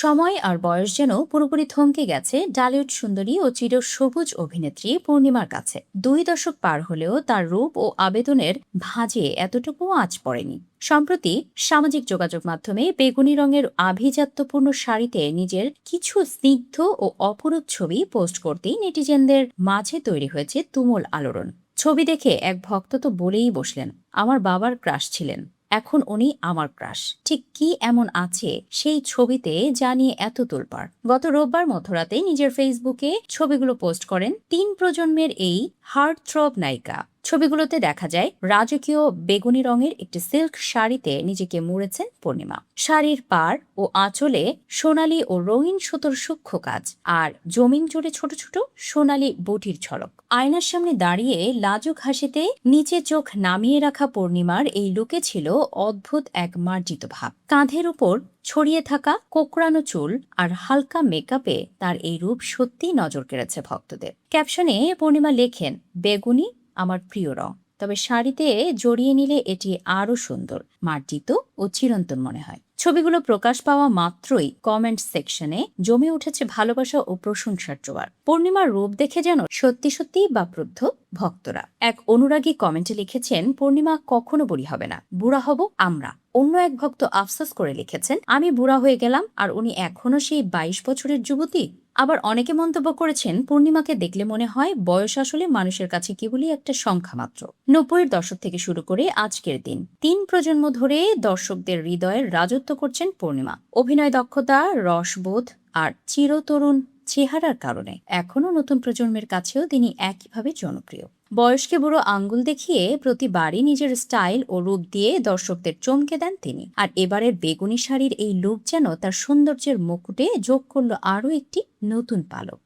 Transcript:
সময় আর বয়স যেন পুরোপুরি থমকে গেছে ডালিউড সুন্দরী ও চিরসবুজ অভিনেত্রী পূর্ণিমার কাছে। 2 দশক পার হলেও তার রূপ ও আবেদনের ভাঁজে এতটুকুও আঁচ পড়েনি। সম্প্রতি সামাজিক যোগাযোগ মাধ্যমে বেগুনি রঙের আভিজাত্যপূর্ণ শাড়িতে নিজের কিছু স্নিগ্ধ ও অপরূপ ছবি পোস্ট করতেই নেটিজেনদের মাঝে তৈরি হয়েছে তুমুল আলোড়ন। ছবি দেখে এক ভক্ত তো বলেই বসলেন, আমার বাবার ক্রাশ ছিলেন, এখন উনি আমার ক্রাশ। ঠিক কি এমন আছে সেই ছবিতে যা নিয়ে এত তোলপাড়? গত রোববার মধ্যরাতে নিজের ফেসবুকে ছবিগুলো পোস্ট করেন 3 প্রজন্মের এই হার্ট থ্রব নায়িকা। ছবিগুলোতে দেখা যায় রাজকীয় বেগুনি রঙের একটি সিল্ক শাড়িতে নিজেকে মুড়েছেন পূর্ণিমা। শাড়ির পাড় ও আঁচলে সোনালি ও রঙিন সুতোর সূক্ষ্ম কাজ, আর জমিন জুড়ে ছোট ছোট সোনালি বুটির ঝলক। আয়নার সামনে দাঁড়িয়ে লাজুক হাসিতে নিচে চোখ নামিয়ে রাখা পূর্ণিমার এই লুকে ছিল অদ্ভুত এক মার্জিত ভাব। কাঁধের উপর ছড়িয়ে থাকা কোকড়ানো চুল আর হালকা মেকআপে তার এই রূপ সত্যিই নজর কেড়েছে ভক্তদের। ক্যাপশনে পূর্ণিমা লেখেন, বেগুনি আমার প্রিয় রং, তবে শাড়িতে জড়িয়ে নিলে এটি আরো সুন্দর, মার্জিত ও চিরন্তন মনে হয়। ছবিগুলো প্রকাশ পাওয়া মাত্রই কমেন্ট সেকশনে জমে উঠেছে ভালোবাসা ও প্রশংসার জোয়ার। পূর্ণিমার রূপ দেখে যেন সত্যি সত্যিই বাপ্রুদ্ধ ভক্তরা। এক অনুরাগী কমেন্টে লিখেছেন, পূর্ণিমা কখনো বুড়ি হবে না, বুড়া হব আমরা। অন্য এক ভক্ত আফসোস করে লিখেছেন, আমি বুড়া হয়ে গেলাম আর উনি এখনো সেই 22 বছরের যুবতী। আবার অনেকে মন্তব্য করেছেন, পূর্ণিমাকে দেখলে মনে হয় বয়স আসলে মানুষের কাছে কেবলই একটা সংখ্যা মাত্র। 90-এর দশক থেকে শুরু করে আজকের দিন 3 প্রজন্ম ধরে দর্শকদের হৃদয়ের রাজত্ব করছেন পূর্ণিমা। অভিনয় দক্ষতা, রসবোধ আর চিরতরুণ চেহারার কারণে এখনো নতুন প্রজন্মের কাছেও তিনি একইভাবে জনপ্রিয়। বয়সকে বুড়ো আঙ্গুল দেখিয়ে প্রতিবারই নিজের স্টাইল ও রূপ দিয়ে দর্শকদের চমকে দেন তিনি। আর এবারের বেগুনি শাড়ির এই লুক যেন তার সৌন্দর্যের মুকুটে যোগ করল আরও একটি নতুন পালক।